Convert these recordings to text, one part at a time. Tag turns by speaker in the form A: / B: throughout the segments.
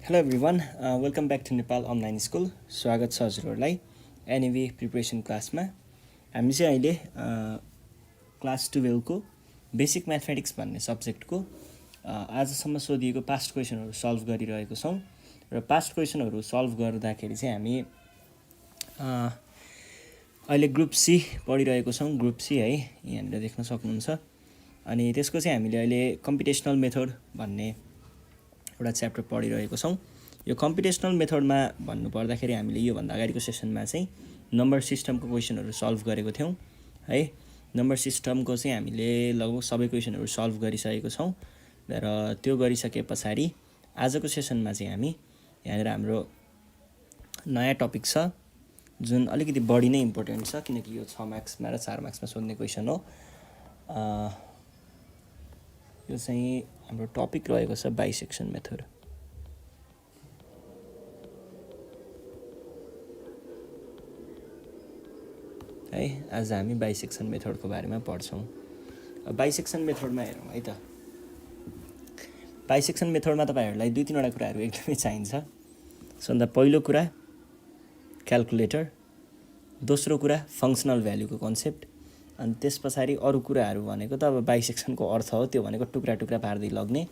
A: Hello everyone, welcome back to Nepal Online School. स्वागत छ हजुरहरूलाई एनएभी प्रिपरेसन क्लासमा। हामी चाहिँ अहिले क्लास 12 को बेसिक म्याथमेटिक्स भन्ने सब्जेक्टको आजसम्म सोधिएको पास्ट क्वेसनहरू सल्भ गरिरहेको छौँ र पास्ट क्वेसनहरू सल्भ गर्दाखेरि चाहिँ हामी अहिले ग्रुप सी पढिरहेको छौँ। ग्रुप सी है, यहाँनिर देख्न सक्नुहुन्छ। अनि त्यसको चाहिँ हामीले अहिले कम्पिटेसनल मेथड भन्ने एउटा च्याप्टर पढिरहेको छौँ। यो कम्पिटेसनल मेथडमा भन्नुपर्दाखेरि हामीले योभन्दा अगाडिको सेसनमा चाहिँ नम्बर सिस्टमको क्वेसनहरू सल्भ गरेको थियौँ है। नम्बर सिस्टमको चाहिँ हामीले लगभग सबै क्वेसनहरू सल्भ गरिसकेको छौँ र त्यो गरिसके पछाडि आजको सेसनमा चाहिँ हामी यहाँनिर हाम्रो नयाँ टपिक छ जुन अलिकति बढी नै इम्पोर्टेन्ट छ, किनकि यो 6 मार्क्समा र 4 मार्क्समा सोध्ने क्वेसन हो। यो चाहिँ हाम्रो टपिक रहेको छ बाइसेक्सन मेथड। है, आज हामी बाइसेक्सन मेथडको बारेमा पढ्छौँ। बाइसेक्सन मेथडमा हेरौँ है त। बाइसेक्सन मेथडमा तपाईहरूलाई 2-3वटा कुराहरू एकदमै चाहिन्छ। सबभन्दा पहिलो कुरा क्याल्कुलेटर, दोस्रो कुरा फङ्सनल भ्यालुको कन्सेप्ट, अनि त्यस पछाडि अरू कुराहरू भनेको त अब बाइसेक्सनको अर्थ हो, त्यो भनेको टुक्रा टुक्रा पार्दै लग्ने,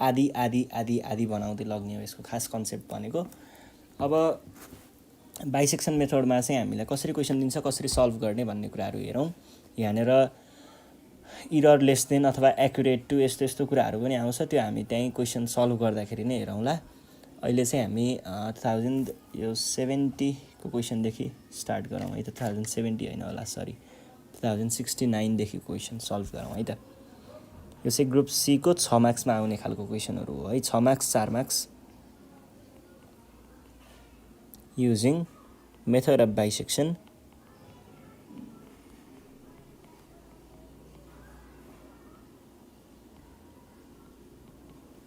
A: आदि आदि आदि आदि बनाउँदै लग्ने हो यसको खास कन्सेप्ट भनेको। अब बाइसेक्सन मेथडमा चाहिँ हामीलाई कसरी क्वेसन दिन्छ, कसरी सल्भ गर्ने भन्ने कुराहरू हेरौँ। यहाँनिर इरर लेस देन अथवा एक्युरेट टु यस्तो यस्तो कुराहरू पनि आउँछ, त्यो हामी त्यहीँ क्वेसन सल्भ गर्दाखेरि नै हेरौँला। अहिले चाहिँ हामी 2070 को क्वेसनदेखि स्टार्ट गरौँ है त। 2070 होइन होला, सरी 2069 देखि क्वेसन सल्भ गरौँ है त। यो चाहिँ ग्रुप सी को 6 मार्क्समा आउने खालको क्वेसनहरू हो है। 6 marks 4 marks. Using method of bisection,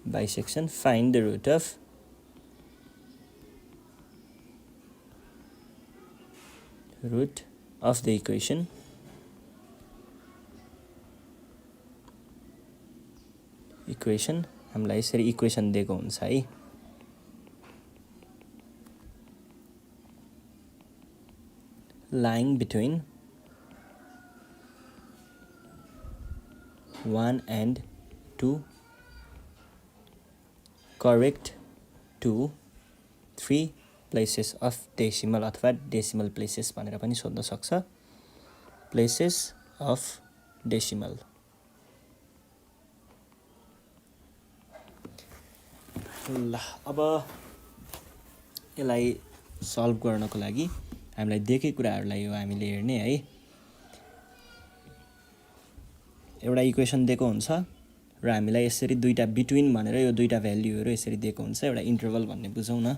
A: bisection, find the root of the equation, हामीलाई यसरी इक्वेसन दिएको हुन्छ है। lying between 1 and 2, correct to 3 places of decimal अथवा डेसिमल प्लेसेस भनेर पनि सोध्न सक्छ। Places of decimal. ल, अब यसलाई सल्भ गर्नको लागि हामीलाई दिएकै कुराहरूलाई हो हामीले हेर्ने है। एउटा इक्वेसन दिएको हुन्छ र हामीलाई यसरी दुईटा बिट्विन भनेर यो दुईटा भ्याल्युहरू यसरी दिएको हुन्छ, एउटा इन्टरभल भन्ने बुझौँ न।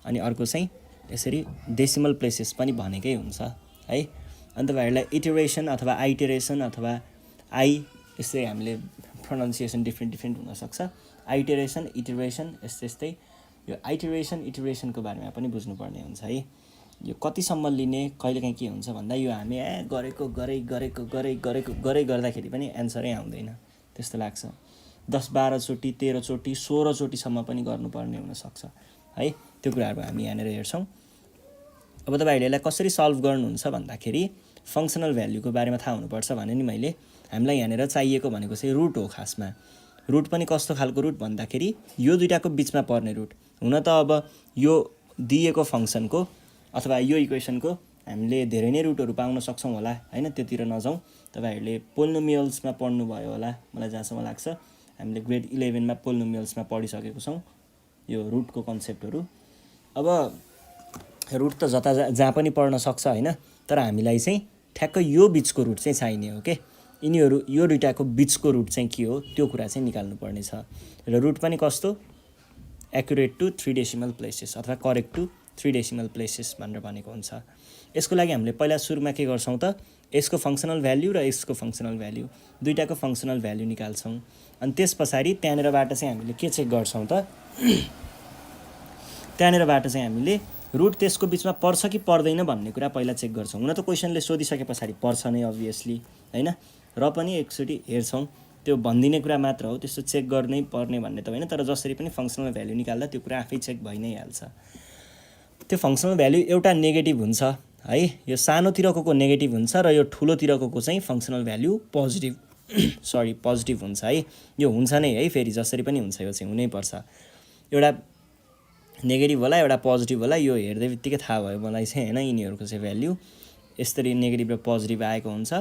A: अनि अर्को चाहिँ यसरी डेसिमल प्लेसेस पनि भनेकै हुन्छ है। अनि तपाईँहरूलाई इटरेसन अथवा आइटेरेसन अथवा आई, यस्तै हामीले प्रोनाउन्सिएसन डिफ्रेन्ट हुनसक्छ। आइटेरेसन, इटरेसन, यस्तै यो आइटेरेसन इटरेसनको बारेमा पनि बुझ्नुपर्ने हुन्छ है। यो कतिसम्म लिने, कहिलेकाहीँ के हुन्छ भन्दा यो हामी गरे गर्दाखेरि पनि एन्सरै आउँदैन, त्यस्तो लाग्छ। 10-12 चोटि, 13 चोटि, 16 चोटिसम्म पनि गर्नुपर्ने हुनसक्छ है। त्यो कुराहरू हामी यहाँनिर हेर्छौँ। अब तपाईँहरूले यसलाई कसरी सल्भ गर्नुहुन्छ भन्दाखेरि फङ्सनल भ्याल्युको बारेमा थाहा हुनुपर्छ भने नि मैले। हामीलाई यहाँनिर चाहिएको भनेको चाहिँ रुट हो खासमा। रुट पनि कस्तो खालको रुट भन्दाखेरि यो दुईटाको बिचमा पर्ने रुट। हुन त अब यो दिएको फङ्सनको अथवा यो इक्वेसनको हामीले धेरै नै रुटहरू पाउन सक्छौँ होला हैन, त्यतिर नजाउँ। तपाईँहरूले पोलिनोमियल्समा पढ्नुभयो होला, मलाई जहाँसम्म लाग्छ हामीले ग्रेड 11मा पोलिनोमियल्समा पढिसकेको छौँ यो रुटको कन्सेप्टहरू। अब रुट त जहाँ पनि पढ्न सक्छ हैन, तर हामीलाई चाहिँ ठ्याक्क यो बिचको रुट चाहिँ चाहिने हो के। यिनीहरू यो दुईटाको बिचको रुट चाहिँ के हो त्यो कुरा चाहिँ निकाल्नुपर्ने छ। र रुट पनि कस्तो, एक्युरेट टु 3 डेसिमल प्लेसेस अथवा करेक्ट टु 3 डेसिमल प्लेसेस भनेर भनेको हुन्छ। यसको लागि हामीले पहिला सुरुमा के गर्छौँ त, यसको फङ्सनल भ्याल्यु र यसको फङ्सनल भ्याल्यु, दुईटाको फङ्सनल भ्याल्यु निकाल्छौँ। अनि त्यस पछाडि त्यहाँनिरबाट चाहिँ हामीले के चेक गर्छौँ त, त्यहाँनिरबाट चाहिँ हामीले रुट त्यसको बिचमा पर्छ कि पर्दैन भन्ने कुरा पहिला चेक गर्छौँ। हुन त क्वेसनले सोधिसके पछाडि पर्छ नै अभियसली हैन, र पनि एकचोटि हेर्छौँ त्यो भनिदिने कुरा मात्र हो, त्यस्तो चेक गर्नै पर्ने भन्ने त होइन, तर जसरी पनि फङ्सनल भ्याल्यु निकाल्दा त्यो कुरा आफै चेक भइ नै हाल्छ। त्यो फङ्सनल भ्याल्यु एउटा नेगेटिभ हुन्छ है, यो सानोतिरको नेगेटिभ हुन्छ र यो ठुलोतिरको चाहिँ फङ्सनल भ्याल्यु पोजिटिभ पोजिटिभ हुन्छ है। यो हुन्छ नै है, फेरि जसरी पनि हुन्छ, यो चाहिँ हुनैपर्छ। एउटा नेगेटिभ होला एउटा पोजिटिभ होला, यो हेर्दै बित्तिकै थाहा भयो मलाई चाहिँ होइन, यिनीहरूको चाहिँ भ्याल्यु यसरी नेगेटिभ र पोजिटिभ आएको हुन्छ।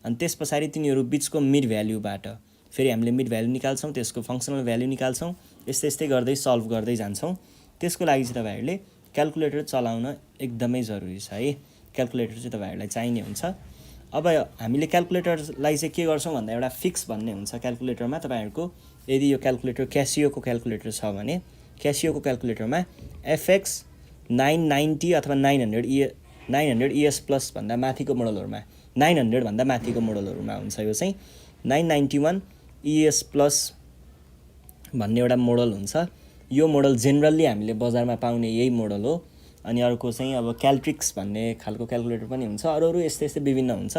A: अनि त्यस पछाडि तिनीहरू बिचको मिड भ्याल्युबाट फेरि हामीले मिड भ्याल्यु निकाल्छौँ, त्यसको फङ्सनल भ्याल्यु निकाल्छौँ, यस्तै गर्दै सल्भ गर्दै जान्छौँ। त्यसको लागि चाहिँ तपाईँहरूले क्यालकुलेटर चलाउन एकदमै जरुरी छ है। क्यालकुलेटर चाहिँ तपाईँहरूलाई चाहिने हुन्छ। अब हामीले क्यालकुलेटरलाई चाहिँ के गर्छौँ भन्दा एउटा फिक्स भन्ने हुन्छ क्यालकुलेटरमा तपाईँहरूको। यदि यो क्यालकुलेटर क्यासियोको क्यालकुलेटर छ भने क्यासियोको क्यालकुलेटरमा एफएक्स 990 अथवा 900 ES प्लस भन्दा माथिको मोडलहरूमा 900 भन्दा माथिको मोडलहरूमा हुन्छ। यो चाहिँ 991 ES प्लस भन्ने एउटा मोडल हुन्छ। यो मोडल जेनरली हामीले बजारमा पाउने यही मोडल हो। अनि अर्को चाहिँ अब क्याल्ट्रिक्स भन्ने खालको क्यालकुलेटर पनि हुन्छ, अरू यस्तै विभिन्न हुन्छ।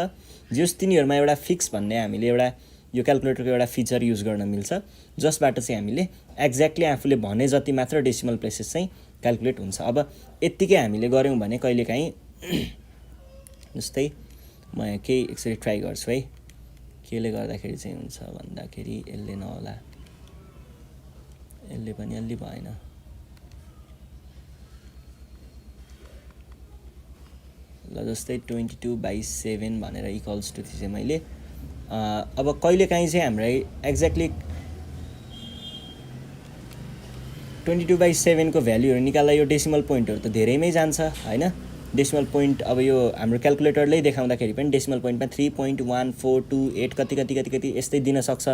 A: जस तिनीहरूमा एउटा फिक्स भन्ने हामीले एउटा यो क्यालकुलेटरको एउटा फिचर युज गर्न मिल्छ, जसबाट चाहिँ हामीले एक्ज्याक्टली आफूले भने जति मात्र डेसिमल प्लेसेस चाहिँ क्यालकुलेट हुन्छ। अब यत्तिकै हामीले गऱ्यौँ भने कहिलेकाहीँ जस्तै म केही एकचोटि ट्राई गर्छु है, केले गर्दाखेरि चाहिँ हुन्छ भन्दाखेरि यसले नहोला, यसले पनि अलि भएन। ल जस्तै 22/7 भनेर इक्वल्स टु थिएँ मैले। अब कहिलेकाहीँ चाहिँ हामीलाई एक्ज्याक्टली 22/7 को भ्याल्युहरू निकाल्दा यो डेसिमल पोइन्टहरू त धेरैमै जान्छ होइन। डेसिमल पोइन्ट अब यो हाम्रो क्यालकुलेटरले देखाउँदाखेरि पनि डेसिमल पोइन्टमा 3.1428 कति यस्तै दिन सक्छ।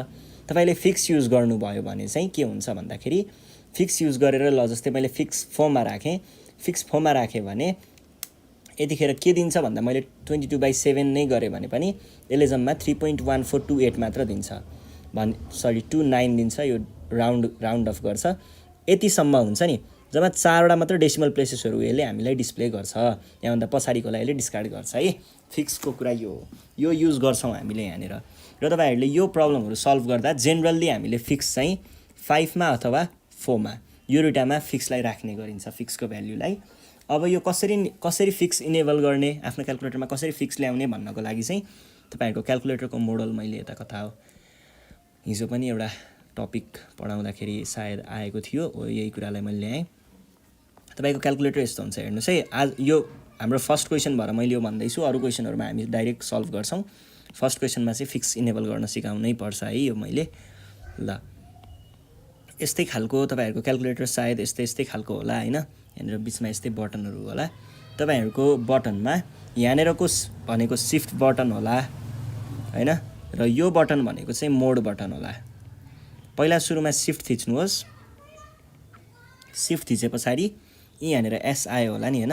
A: तपाईँले फिक्स युज गर्नुभयो भने चाहिँ के हुन्छ भन्दाखेरि फिक्स युज गरेर ल जस्तै मैले फिक्स फर्ममा राखेँ भने यतिखेर के दिन्छ भन्दा मैले 22/7 नै गरेँ भने पनि यसले जम्मा 3.1428 मात्र दिन्छ 29 दिन्छ। यो राउन्ड अफ गर्छ, यतिसम्म हुन्छ नि। जम्मा 4वटा मात्र डेसिमल प्लेसेसहरू यसले हामीलाई डिस्प्ले गर्छ, यहाँभन्दा पछाडिकोलाई यसले डिस्कार्ड गर्छ है। फिक्सको कुरा यो युज गर्छौँ हामीले यहाँनिर। र तपाईँहरूले यो प्रब्लमहरू सल्भ गर्दा जेनरल्ली हामीले फिक्स चाहिँ 5 मा अथवा 4 मा यो दुइटामा फिक्सलाई राख्ने गरिन्छ, फिक्सको भ्याल्युलाई। अब यो कसरी फिक्स इनेबल गर्ने, आफ्नो क्यालकुलेटरमा कसरी फिक्स ल्याउने भन्नको लागि चाहिँ तपाईँहरूको क्यालकुलेटरको मोडल मैले यता कथा हो हिजो पनि एउटा टपिक पढाउँदाखेरि सायद आएको थियो, यही कुरालाई मैले ल्याएँ। तपाईँको क्यालकुलेटर यस्तो हुन्छ, हेर्नुहोस् है। आज यो हाम्रो फर्स्ट क्वेसन भएर मैले यो भन्दैछु, अरू क्वेसनहरूमा हामी डाइरेक्ट सल्भ गर्छौँ। फर्स्ट क्वेसनमा चाहिँ फिक्स इनेबल गर्न सिकाउनै पर्छ है यो मैले। ल यस्तै खालको तपाईँहरूको क्यालकुलेटर सायद यस्तै खालको होला होइन। यहाँनिर बिचमा यस्तै बटनहरू होला। तपाईँहरूको बटनमा यहाँनिरको भनेको सिफ्ट बटन होला होइन, र यो बटन भनेको चाहिँ मोड बटन होला। पहिला सुरुमा सिफ्ट थिच्नुहोस्, सिफ्ट थिचे पछाडि यहाँनिर एस आयो होला नि होइन,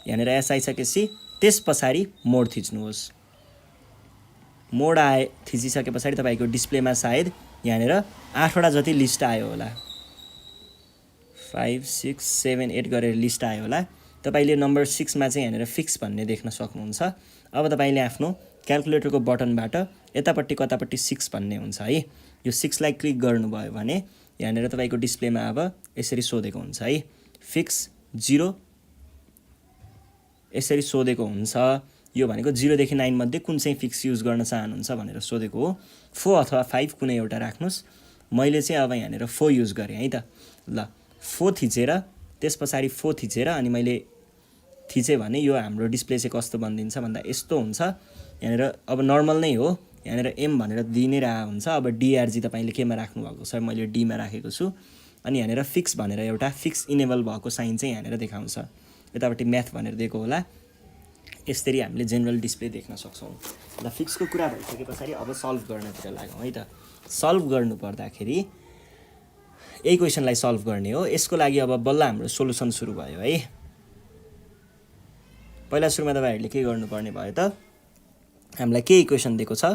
A: यहाँनिर एस आइसकेपछि त्यस पछाडि मोड थिच्नुहोस्। मोड थिचिसके पछाडि तपाईँको डिस्प्लेमा सायद यहाँनिर 8वटा जति लिस्ट आयो होला, 5 6 7 8 गरेर लिस्ट आयो होला। तपाईँले नम्बर 6 मा चाहिँ यहाँनिर फिक्स भन्ने देख्न सक्नुहुन्छ। अब तपाईँले आफ्नो क्यालकुलेटरको बटनबाट यतापट्टि कतापट्टि 6 भन्ने हुन्छ है। यो 6 लाई क्लिक गर्नुभयो भने यहाँनिर तपाईँको डिस्प्लेमा अब यसरी सोधेको हुन्छ है, फिक्स 0 यसरी सोधेको हुन्छ। यो भनेको 0 देखि 9 मध्ये कुन चाहिँ फिक्स युज गर्न चाहनुहुन्छ भनेर सोधेको हो। 4 अथवा 5 कुनै एउटा राख्नुहोस्। मैले चाहिँ अब यहाँनिर 4 युज गरेँ है त। ल 4 थिचेर त्यस पछाडि 4 थिचेर अनि मैले थिचेँ भने यो हाम्रो डिस्प्ले चाहिँ कस्तो बनिदिन्छ भन्दा यस्तो हुन्छ। यहाँनिर अब नर्मल नै हो, यहाँनिर एम भनेर दिइ नै रहेको हुन्छ। अब डिआरजी तपाईँले केमा राख्नुभएको छ, मैले डीमा राखेको छु। अनि यहाँनिर फिक्स भनेर एउटा फिक्स इनेबल भएको साइन चाहिँ यहाँनिर देखाउँछ, यतापट्टि म्याथ भनेर दिएको होला। यसरी हामीले जेनरल डिस्प्ले देख्न सक्छौँ। ल फिक्सको कुरा भइसके पछाडि अब सल्भ गर्नतिर लागौँ है त। सल्भ गर्नु पर्दाखेरि यही क्वेसनलाई सल्भ गर्ने हो। यसको लागि अब बल्ल हाम्रो सोलुसन सुरु भयो है। पहिला सुरुमा तपाईँहरूले के गर्नुपर्ने भयो त, हामीलाई के इक्वेसन दिएको छ,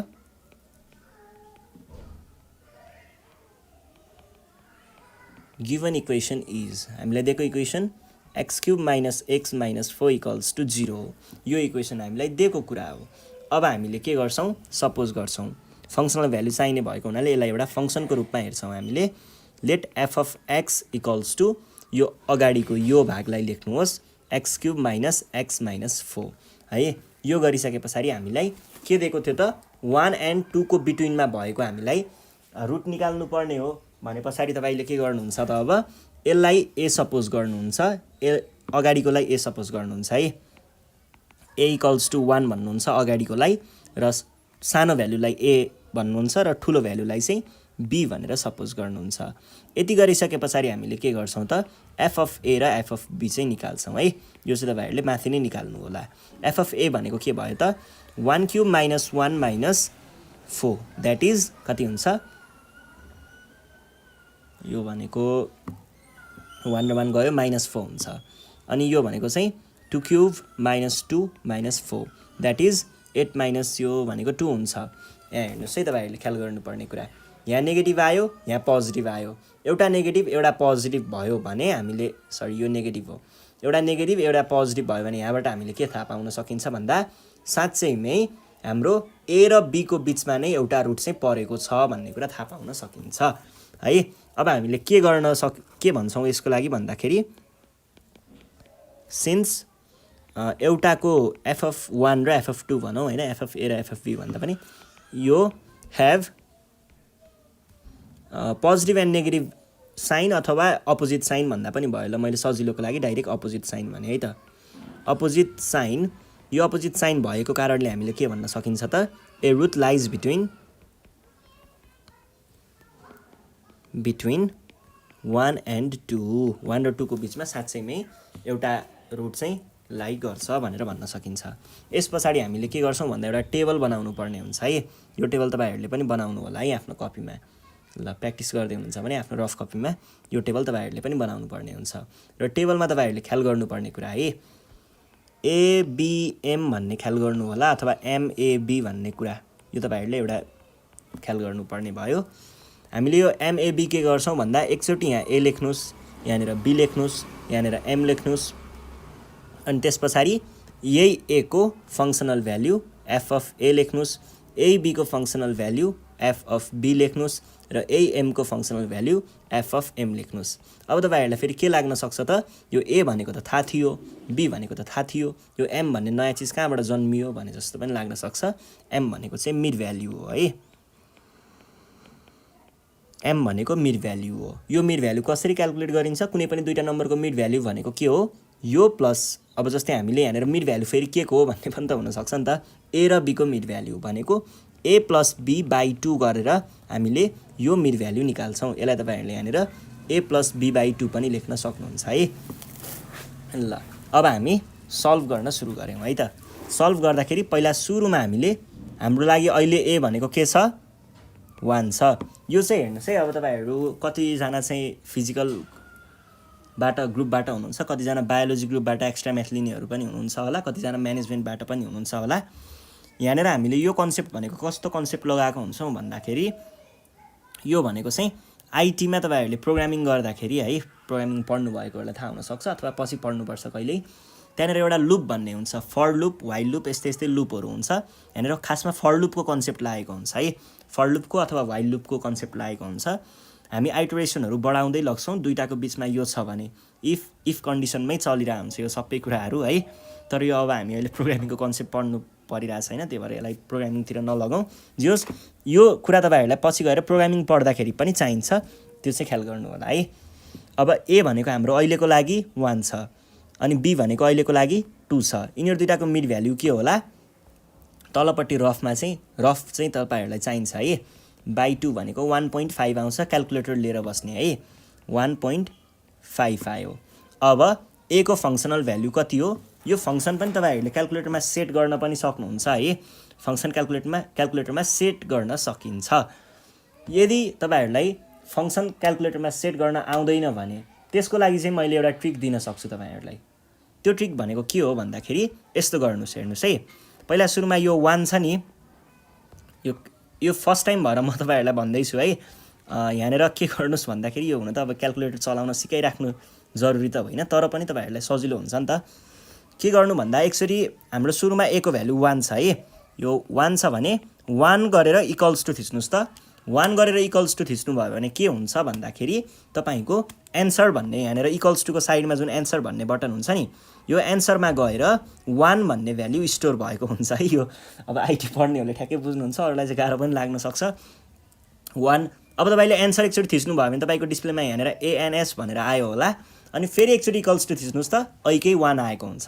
A: गिभन इक्वेसन इज, हामीलाई दिएको इक्वेसन x³ - x - 4 = 0 हो। यो इक्वेसन हामीलाई दिएको कुरा हो। अब हामीले के गर्छौँ, सपोज गर्छौँ फङ्सनल भ्यालु चाहिने भएको हुनाले यसलाई एउटा फङ्सनको रूपमा हेर्छौँ हामीले। Let F of X equals to यो अगाडिको यो भागलाई लेख्नुहोस् X cube minus X minus 4 है। यो गरिसके पछाडि हामीलाई के दिएको थियो त 1 and 2 को बिट्विनमा भएको हामीलाई रुट निकाल्नु पर्ने हो भने पछाडि तपाईँले के गर्नुहुन्छ त अब यसलाई ए सपोज गर्नुहुन्छ, अगाडिकोलाई ए सपोज गर्नुहुन्छ है। ए इक्वल्स टु 1 भन्नुहुन्छ अगाडिकोलाई र सानो भ्यालुलाई ए भन्नुहुन्छ र ठुलो भ्यालुलाई चाहिँ बी भनेर सपोज गर्नुहुन्छ। यति गरिसके पछाडि हामीले के गर्छौँ त एफ अफ ए र एफ अफ बी चाहिँ निकाल्छौँ है। यो चाहिँ तपाईँहरूले माथि नै निकाल्नु होला। एफ अफ ए भनेको के भयो त 1 cube minus 1 minus 4 that is कति हुन्छ, यो भनेको 1 र 1 गयो -4 हुन्छ। अनि यो भनेको चाहिँ 2 cube minus 2 minus 4 that is 8 minus यो भनेको 2 हुन्छ। यहाँ हेर्नुहोस् है तपाईँहरूले ख्याल गर्नुपर्ने कुरा, यहाँ नेगेटिभ आयो यहाँ पोजिटिभ आयो, एउटा नेगेटिभ एउटा पोजिटिभ भयो भने हामीले यो नेगेटिभ हो, एउटा नेगेटिभ एउटा पोजिटिभ भयो भने यहाँबाट हामीले के थाहा पाउन सकिन्छ भन्दा साँच्चैमै हाम्रो ए र बी को बिचमा नै एउटा रुट चाहिँ परेको छ भन्ने कुरा थाहा पाउन सकिन्छ है। अब हामीले के भन्छौँ यसको लागि भन्दाखेरि सिन्स एउटाको एफ अफ 1 र एफ अफ 2 भनौँ होइन, एफ अफ ए र एफ अफ बी भन्दा पनि यो have positive and negative sign अथवा अपोजिट साइन भन्दा पनि भयो। ल मैले सजिलोको लागि डाइरेक्ट अपोजिट साइन भने है त। अपोजिट साइन, यो अपोजिट साइन भएको कारणले हामीले के भन्न सकिन्छ त ए रुट लाइज बिट्विन 1 and 2, 1 र 2 को बिचमा साँच्चैमै एउटा रुट चाहिँ लाइक गर्छ भनेर भन्न सकिन्छ। यस पछाडि हामीले के गर्छौँ भन्दा एउटा टेबल बनाउनु पर्ने हुन्छ है। यो टेबल तपाईँहरूले पनि बनाउनु होला है आफ्नो कपीमा। ल प्र्याक्टिस गर्दै हुनुहुन्छ भने आफ्नो रफ कपीमा यो टेबल तपाईँहरूले पनि बनाउनु पर्ने हुन्छ। र टेबलमा तपाईँहरूले ख्याल गर्नुपर्ने कुरा है एबिएम भन्ने ख्याल गर्नु होला अथवा एमएबी भन्ने कुरा, यो तपाईँहरूले एउटा ख्याल गर्नुपर्ने भयो। हामीले यो एमएबी के गर्छौँ भन्दा एकचोटि यहाँ ए लेख्नुहोस्, यहाँनिर बी लेख्नुहोस्, यहाँनिर एम लेख्नुहोस्, अनि त्यस पछाडि यही ए को functional value F of A लेख्नुहोस्, यही बी को functional value F of B लेख्नुहोस् र यही एम को functional value F of M लेख्नुहोस्। अब तपाईँहरूलाई फेरि के लाग्न सक्छ त यो ए भनेको त थाहा थियो, बी भनेको त थाहा थियो, यो एम भन्ने नयाँ चिज कहाँबाट जन्मियो भने जस्तो पनि लाग्न सक्छ। एम भनेको चाहिँ मिड भ्याल्यु हो है, एम भनेको मिड भ्याल्यु हो। यो मिड भ्याल्यु कसरी क्याल्कुलेट गरिन्छ, कुनै पनि दुईवटा नम्बरको मिड भ्याल्यु भनेको के हो, यो प्लस अब जस्तै हामीले यहाँनिर मिड भ्याल्यु फेरि के को हो भन्ने पनि त हुनसक्छ नि त। ए र बी को मिड भ्याल्यु भनेको ए प्लस बी बाई 2 गरेर हामीले यो मिड भ्याल्यु निकाल्छौँ। यसलाई तपाईँहरूले यहाँनिर ए प्लस बी बाई 2 पनि लेख्न सक्नुहुन्छ है। ल अब हामी सल्भ गर्न सुरु गऱ्यौँ है त। सल्भ गर्दाखेरि पहिला सुरुमा हामीले हाम्रो लागि अहिले ए भनेको के छ 1 छ। यो चाहिँ हेर्नुहोस् है, अब तपाईँहरू कतिजना चाहिँ फिजिकलबाट ग्रुपबाट हुनुहुन्छ, कतिजना बायोलोजी ग्रुपबाट एक्स्ट्रा म्याथलिनीहरू पनि हुनुहुन्छ होला, कतिजना म्यानेजमेन्टबाट पनि हुनुहुन्छ होला। यहाँनिर हामीले यो कन्सेप्ट भनेको कस्तो कन्सेप्ट लगाएको हुन्छौँ भन्दाखेरि यो भनेको चाहिँ आइटीमा तपाईँहरूले प्रोग्रामिङ गर्दाखेरि है, प्रोग्रामिङ पढ्नु भएकोहरूलाई थाहा हुनसक्छ अथवा पछि पढ्नुपर्छ कहिल्यै, त्यहाँनिर एउटा लुप भन्ने हुन्छ, फर लुप वाइल लुप यस्तै यस्तै लुपहरू हुन्छ। यहाँनिर खासमा फर लुपको कन्सेप्ट लागेको हुन्छ है, फर लुपको अथवा वाइल लुपको कन्सेप्ट लागेको हुन्छ। हामी आइटरेसनहरू बढाउँदै लग्छौँ, दुईटाको बिचमा यो छ भने इफ कन्डिसनमै चलिरहेको हुन्छ यो सबै कुराहरू है। तर यो अब हामी अहिले प्रोग्रामिङको कन्सेप्ट पढ्नु परिरहेको छैन, त्यही भएर यसलाई प्रोग्रामिङतिर नलगाउँ। जे होस् यो कुरा तपाईँहरूलाई पछि गएर प्रोग्रामिङ पढ्दाखेरि पनि चाहिन्छ, त्यो चाहिँ ख्याल गर्नु होला है। अब ए भनेको हाम्रो अहिलेको लागि 1 छ अनि बी भनेको अहिलेको लागि 2 छ। यिनीहरू दुईटाको मिड भ्याल्यु के होला, तलपट्टि रफ चाहिँ तपाईँहरूलाई चाहिन्छ है। बाई 2 भनेको 1.5 आउँछ, क्याल्कुलेटर लिएर बस्ने है, 1.5 आयो। अब ए को फङ्सनल भ्याल्यु कति हो, यो फङ्सन पनि तपाईँहरूले क्याल्कुलेटरमा सेट गर्न पनि सक्नुहुन्छ है। फङ्सन क्याल्कुलेटरमा सेट गर्न सकिन्छ। यदि तपाईँहरूलाई फङ्सन क्याल्कुलेटरमा सेट गर्न आउँदैन भने त्यसको लागि चाहिँ मैले एउटा ट्रिक दिन सक्छु तपाईँहरूलाई। त्यो ट्रिक भनेको के हो भन्दाखेरि यस्तो गर्नुहोस्, हेर्नुहोस् है। पहिला सुरुमा यो 1 छ नि, यो फर्स्ट टाइम भएर म तपाईँहरूलाई भन्दैछु है। यहाँनिर के गर्नुहोस् भन्दाखेरि यो हुन त अब क्याल्कुलेटर चलाउन सिकाइराख्नु जरुरी त होइन, तर पनि तपाईँहरूलाई सजिलो हुन्छ नि त। के गर्नु भन्दा एकचोटि हाम्रो सुरुमा ए को भ्यालु 1 छ है, यो 1 छ भने 1 गरेर इक्वल्स टु थिच्नुस् त 1 गरेर इक्वल्स टु थिच्नु भयो भने के हुन्छ भन्दाखेरि तपाईको एन्सर भन्ने यहाँनेर इक्वल्स टु को साइडमा जुन एन्सर भन्ने बटन हुन्छ नि यो एन्सरमा गएर 1 भन्ने भ्यालु स्टोर भएको हुन्छ है यो अब आईटी पढ्नेहरूले ठ्याक्कै बुझ्नुहुन्छ अरूलाई चाहिँ गाह्रो पनि लाग्न सक्छ 1 अब तपाईले एन्सर एकचोटी थिच्नु भयो भने तपाईको डिस्प्लेमा यहाँनेर एएनएस भनेर आयो होला अनि फेरि एकचोटी इक्वल्स टु थिच्नुस् त ऐकै 1 आएको हुन्छ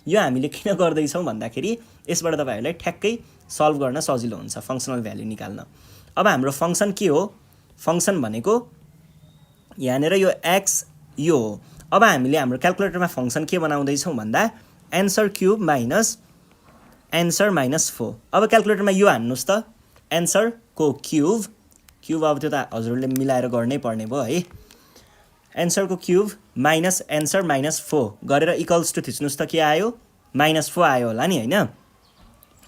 A: यो हामीले किन गर्दै छौं भन्दाखेरि यसबाट तपाईहरुलाई ठ्याक्कै सल्भ गर्न सजिलो हुन्छ फंक्सनल भ्यालु निकाल्न अब हाम्रो फंक्सन के हो फंक्सन भनेको यहाँनेर यो x यो हो अब हामीले हाम्रो क्याल्कुलेटरमा फंक्सन के बनाउँदै छौं भन्दा answer cube minus answer minus 4 अब क्याल्कुलेटरमा यो हान्नुस् त एन्सर को क्यूब अब त्यो त हजुरले मिलाएर गर्नै पर्ने भयो है एन्सर को क्यूब माइनस एन्सर माइनस 4 गरेर इक्वल्स टु थिच्नुस् त के आयो माइनस 4 आयो होला नि हैन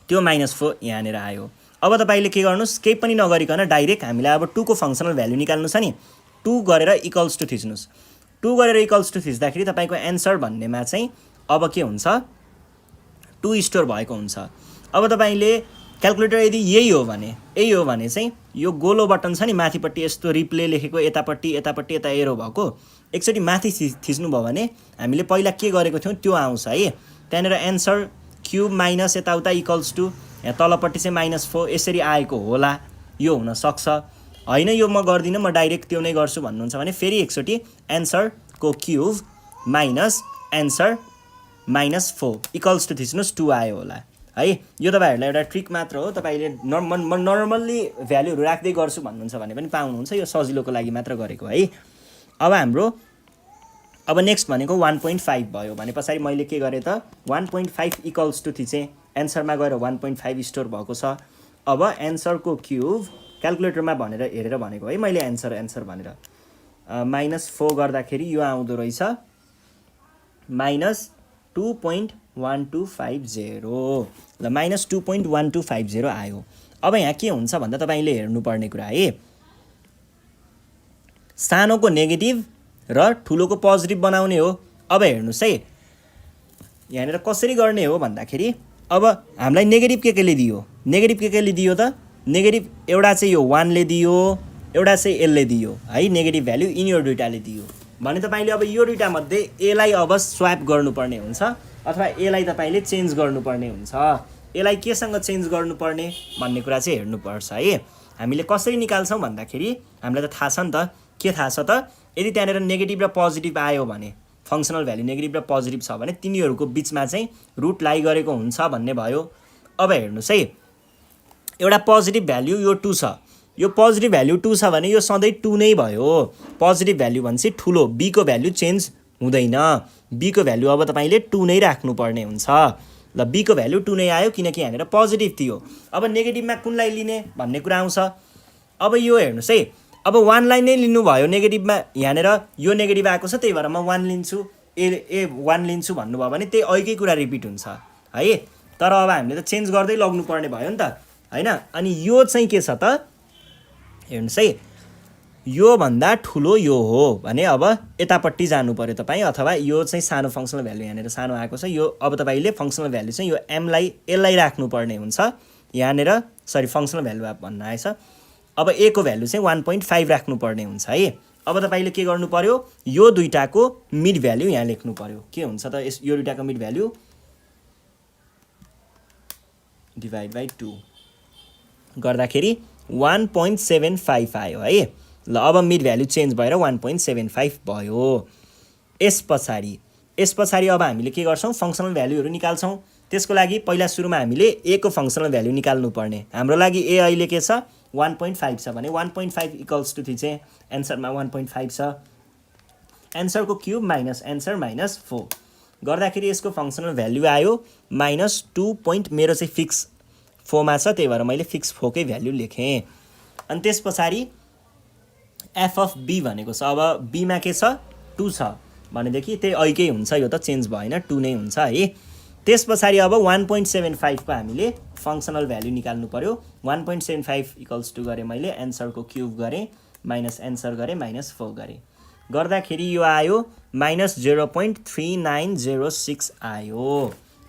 A: त्यो माइनस 4 यहाँनेर आयो अब तपाईले के गर्नुस् केही पनि नगरिकन डाइरेक्ट हामीले अब 2 को फंक्सनल भ्यालु निकाल्नु छ नि 2 गरेर इक्वल्स टु थिच्नुस् 2 गरेर इक्वल्स टु थिच्दाखेरि तपाईको एन्सर भन्नेमा चाहिँ अब के हुन्छ 2 स्टोर भएको हुन्छ अब तपाईले क्याल्कुलेटर यदि यही हो भने चाहिँ यो गोलो बटन छ नि माथिपट्टि यस्तो रिप्ले लेखेको यतापट्टि यता एरो भएको एकचोटी माथि थिच्नु भयो भने हामीले पहिला के गरेको थियौं त्यो आउँछ है त्यहाँनेर एन्सर क्यूब माइनस यताउता इक्वल्स टु यहाँ तलपट्टि चाहिँ माइनस 4 यसरी आएको होला यो हुन सक्छ हैन यो म गर्दिन म डाइरेक्ट त्यो नै गर्छु भन्नुहुन्छ भने फेरि एकचोटी एन्सर को cube minus answer minus 4 equals to थिच्नुस् 2 आयो होला है यो तपाईहरुलाई एउटा ट्रिक मात्र हो तपाईले नर्मल्ली भ्यालुहरु राख्दै गर्छु भन्नुहुन्छ भने पनि पाउनुहुन्छ यो सजिलोको लागि मात्र गरेको है अब हाम्रो अब नेक्स्ट भनेको 1.5 भयो भने पछाडी मैले के गरे त 1.5 इक्वल्स टु थिचे एन्सरमा गएर 1.5 स्टोर भएको छ अब एन्सर को क्यूब क्याल्कुलेटरमा भनेर हेरेर भनेको है मैले एन्सर भनेर माइनस 4 गर्दाखेरि यो आउँदो रहेछ माइनस 2.1250 ल माइनस 2.1250 आयो अब यहाँ के हुन्छ भन्दा तपाईले हेर्नु पर्ने कुरा है सानोको नेगेटिभ र ठुलोको पोजिटिभ बनाउने हो अब हेर्नुस् है यहाँनेर कसरी गर्ने हो भन्दाखेरि अब हामीलाई नेगेटिभ केले दियो नेगेटिभ केले दियो त नेगेटिभ एउटा चाहिँ यो 1 ले दियो एउटा चाहिँ l ले दियो है नेगेटिभ भ्यालु यिनीहरु दुईटाले दियो भने तपाईले अब यो दुईटा मध्ये a लाई अब स्वाप गर्नुपर्ने हुन्छ अथवा a लाई तपाईले चेन्ज गर्नुपर्ने हुन्छ a लाई केसँग चेन्ज गर्नुपर्ने भन्ने कुरा चाहिँ हेर्नु पर्छ है हामीले कसरी निकाल्छौं भन्दाखेरि हामीलाई त थाहा छ नि त के थाहा छ त यदि त्यहाँनेर नेगेटिभ र पोजिटिभ आयो भने फंक्सनल भ्यालु नेगेटिभ र पोजिटिभ छ भने तिनीहरुको बीचमा चाहिँ रुट लाई गरेको हुन्छ भन्ने भयो अब हेर्नुस् है एउटा पोजिटिभ भ्यालु यो 2 छ यो पोजिटिभ भ्यालु 2 छ भने यो सधैं 2 नै भयो पोजिटिभ भ्यालु भन्छ ठुलो b को भ्यालु चेन्ज हुँदैन b को भ्यालु अब तपाईले 2 नै राख्नु पर्ने हुन्छ ल b को भ्यालु 2 नै आयो किनकि यहाँनेर पोजिटिभ थियो अब नेगेटिभमा कुनलाई लिने भन्ने कुरा आउँछ अब यो हेर्नुस् है अब 1 लाई नै लिनु भयो नेगेटिभमा यहाँनेर यो नेगेटिभ आएको छ त्यही भएर म 1 लिन्छु ए 1 लिन्छु भन्नु भयो भने त्यही ऐकै कुरा रिपिट हुन्छ है तर अब हामीले त चेन्ज गर्दै लग्नु पर्ने भयो नि त हैन अनि यो चाहिँ के छ त हेर्नुस् है यो भन्दा ठुलो यो हो भने अब यतापट्टि जानु पर्यो तपाई अथवा यो चाहिँ सानो फंक्सनल भ्यालु यहाँनेर सानो आएको छ यो अब तपाईले फंक्सनल भ्यालु चाहिँ यो m लाई l लाई राख्नु पर्ने हुन्छ यहाँनेर सरी फंक्सनल भ्यालु भन्न आएछ अब a को भ्यालु चाहिँ 1.5 राख्नु पर्ने हुन्छ है अब तपाईले के गर्नु पर्यो यो दुईटाको मिड भ्यालु यहाँ लेख्नु पर्यो के हुन्छ त यो दुईटाको मिड भ्यालु डिभाइड बाइ 2 गर्दाखेरि 1.75 आयो है ल अब मिड भ्यालु चेन्ज भएर 1.75 भयो यसपछि अब हामीले के गर्छौं फंक्सनल भ्यालुहरु निकाल्छौं त्यसको लागि पहिला सुरुमा हामीले a को फंक्सनल भ्यालु निकाल्नु पर्ने हाम्रो लागि a अहिले के छ 1.5 छ भने 1.5 इक्वल्स टु थिचे एन्सरमा 1.5 छ एन्सर को क्यूब माइनस एन्सर माइनस 4 गर्दाखेरि यसको फंक्सनल भ्यालु आयो माइनस 2. मेरो चाहिँ फिक्स 4 मा छ त्यही भएर मैले फिक्स 4 कै भ्यालु लेखे अनि त्यसपछि f अफ b भनेको छ अब b मा के छ 2 छ भनेदेखि त्यही ऐकै हुन्छ यो त चेन्ज भएन 2 नै हुन्छ है त्यसपछि अब 1.75 को हामीले फंक्सनल भ्यालु निकाल्नु पर्यो 1.75 इक्वल्स टु गरे मैले एन्सर को क्यूब गरे माइनस एन्सर गरे माइनस 4 गरे गर्दाखेरि यो आयो माइनस 0.3906 आयो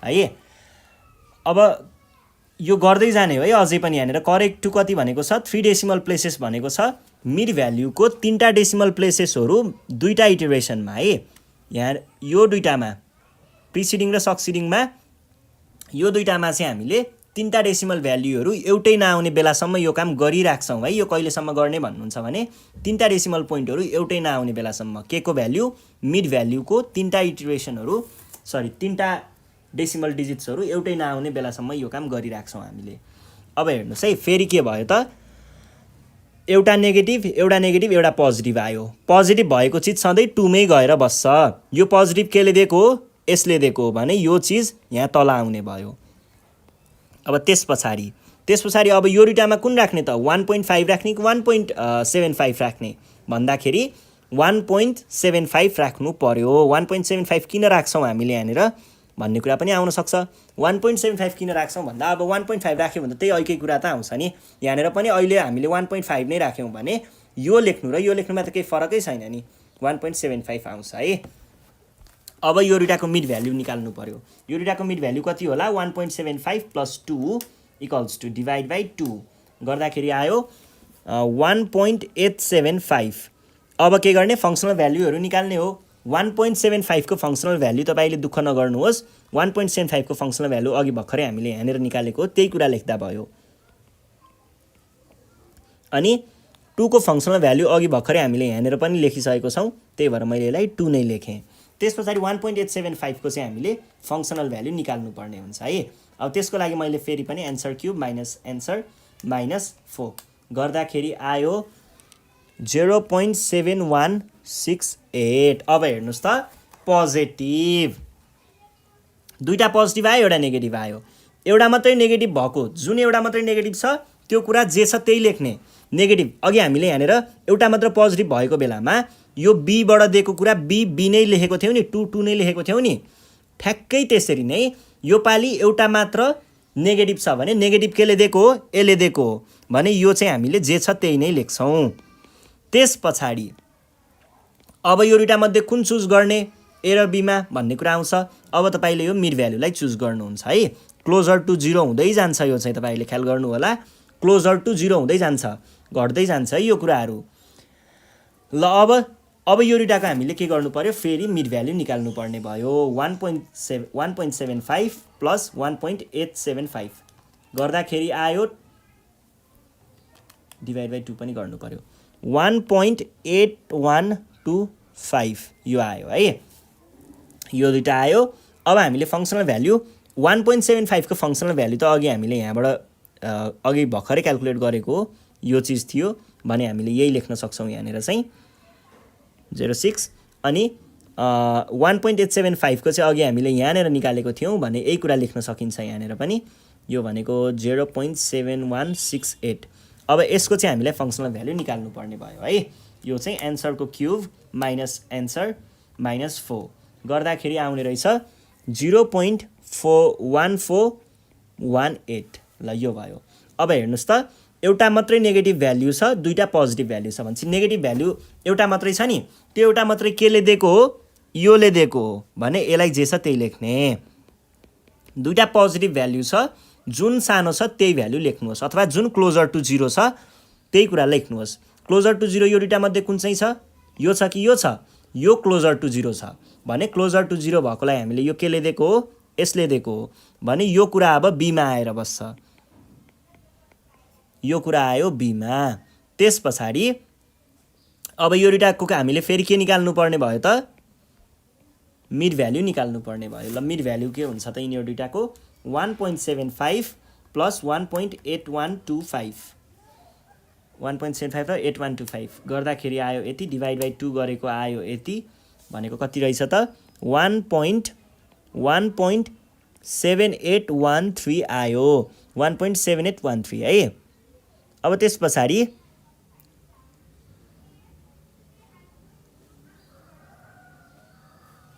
A: है अब यो गर्दै जाने हो है। अझै पनि यहाँनिर करेक्ट टु कति भनेको छ 3 डेसिमल प्लेसेस भनेको छ। मिड भ्याल्युको 3टा डेसिमल प्लेसेसहरू 2टा इटरेसनमा है। यहाँ यो दुईटामा प्रिसिडिङ र सक्सिडिङमा यो दुईटामा चाहिँ हामीले 3टा डेसिमल भ्याल्युहरू एउटै नआउने बेलासम्म यो काम गरिराख्छौँ है। यो कहिलेसम्म गर्ने भन्नुहुन्छ भने 3टा डेसिमल पोइन्टहरू एउटै नआउने बेलासम्म के को भ्याल्यु मिड भ्याल्युको 3टा इटरेसनहरू 3टा डेसिमल डिजिट्सहरू एउटै नआउने बेलासम्म यो काम गरिराख्छौँ हामीले। अब हेर्नुहोस् है, फेरि के भयो त एउटा नेगेटिभ एउटा पोजिटिभ आयो। पोजिटिभ भएको चिज सधैँ 2 मै गएर बस्छ। यो पोजिटिभ केले दिएको हो, यसले दिएको हो भने यो चिज यहाँ तल आउने भयो। अब त्यस पछाडि अब यो दुईटामा कुन राख्ने त 1.5 राख्ने कि 1.75 राख्ने भन्दाखेरि 1.75 राख्नु पर्यो। 1.75 किन राख्छौँ हामीले यहाँनिर भन्ने कुरा पनि आउन सक्छ। 1.75 किन राख्छौँ भन्दा अब 1.5 राख्यो भने त्यही ऐकै कुरा त आउँछ नि। यहाँनिर पनि अहिले हामीले 1.5 नै राख्यौँ भने यो लेख्नु र यो लेख्नुमा त केही फरकै छैन नि, 1.75 आउँछ है। अब यो दुईटाको मिड भ्याल्यु निकाल्नु पर्यो। यो दुईटाको मिड भ्याल्यु कति होला 1.75 + 2 = डिभाइड बाई 2 गर्दाखेरि आयो 1.875। अब के गर्ने फङ्सनल भ्याल्युहरू निकाल्ने हो। 1.75 को फङ्सनल भ्याल्यु तपाईँले दुःख नगर्नुहोस्। 1.75 को फङ्सनल भ्याल्यु अघि भर्खरै हामीले यहाँनिर निकालेको त्यही कुरा लेख्दा भयो। अनि 2 को फङ्सनल भ्याल्यु अघि भर्खरै हामीले यहाँनिर पनि लेखिसकेको छौँ, त्यही भएर मैले यसलाई 2 नै लेखेँ। त्यस पछाडि 1.875 को चाहिँ हामीले फङ्सनल भ्याल्यु निकाल्नु पर्ने हुन्छ है। अब त्यसको लागि मैले फेरि पनि एन्सर क्युब माइनस एन्सर -4 गर्दाखेरि आयो 0.7168। अब हेर्नुहोस् त पोजिटिभ, दुईटा पोजिटिभ आयो एउटा नेगेटिभ आयो। एउटा मात्रै नेगेटिभ भएको, जुन एउटा मात्रै नेगेटिभ छ त्यो कुरा जे छ त्यही लेख्ने। नेगेटिभ अघि हामीले यहाँनिर एउटा मात्र पोजिटिभ भएको बेलामा यो बीबाट दिएको कुरा बी नै लेखेको थियौँ नि, 2 नै लेखेको थियौँ नि। ठ्याक्कै त्यसरी नै यो पालि एउटा मात्र नेगेटिभ छ भने नेगेटिभ केले दिएको हो, यसले दिएको हो भने यो चाहिँ हामीले जे छ त्यही नै लेख्छौँ। त्यस पछाडि अब यो दुईटा मध्ये कुन चुज गर्ने ए र बीमा भन्ने कुरा आउँछ। अब तपाईँले यो मिड भ्याल्युलाई चुज गर्नुहुन्छ है। क्लोजर टु 0 हुँदै जान्छ, यो चाहिँ तपाईँले ख्याल गर्नु होला। क्लोजर टु 0 हुँदै जान्छ, घट्दै जान्छ है यो कुराहरू। ल अब यो दुईटाको हामीले के गर्नु पर्यो, फेरि मिड भ्याल्यु निकाल्नु पर्ने भयो। 1.75 + 1.875 गर्दाखेरि आयो डिभाइड बाई 2 पनि गर्नु पर्यो 1.8125 यो आयो है। यो दुईटा आयो। अब हामीले फङ्सनल भ्याल्यु 1.75 को फङ्सनल भ्याल्यु त अघि हामीले यहाँबाट अघि भर्खरै क्यालकुलेट गरेको यो चिज थियो भने हामीले यही लेख्न सक्छौँ यहाँनिर चाहिँ 06। अनि 1.875 को चाहिँ अघि हामीले यहाँनिर निकालेको थियौँ भने यही कुरा लेख्न सकिन्छ यहाँनिर पनि। यो भनेको 0.7168। अब यसको चाहिँ हामीलाई फङ्सनल भ्याल्यु निकाल्नु पर्ने भयो है। यो चाहिँ एन्सरको क्युब माइनस एन्सर -4 गर्दाखेरि आउने रहेछ 0.1418। ल यो भयो। अब हेर्नुहोस् त एउटा मात्रै नेगेटिभ भ्याल्यु छ, दुईटा पोजिटिभ भ्याल्यु छ भनेपछि नेगेटिभ भ्याल्यु एउटा मात्रै छ नि, त्यो एउटा मात्रै केले दिएको हो, योले दिएको हो भने यसलाई जे छ त्यही लेख्ने। दुईटा पोजिटिभ भ्याल्यु छ, जुन सानो छ त्यही भ्याल्यु लेख्नुहोस् अथवा जुन क्लोजर टु 0 छ त्यही कुरा लेख्नुहोस्। क्लोजर टु 0 यो दुईटा मध्ये कुन चाहिँ छ, यो छ कि यो छ, यो क्लोजर टु 0 छ भने क्लोजर टु 0 भएकोलाई हामीले यो केले दिएको हो, यसले दिएको हो भने यो कुरा अब बीमा आएर बस्छ। यो कुरा आयो बीमा। त्यस पछाडि अब यो दुईटाको हामीले फेरि के निकाल्नु पर्ने भयो त, मिड भ्याल्यु निकाल्नु पर्ने भयो। ल मिड भ्याल्यु के हुन्छ त यिनीहरू दुईटाको 1.75 + 1.8125 1.75 र 8125 गर्दाखेरि आयो यति, डिभाइड बाई 2 गरेको आयो यति भनेको कति रहेछ त 1.7813 आयो, 1.7813 है। अब त्यस पछाडि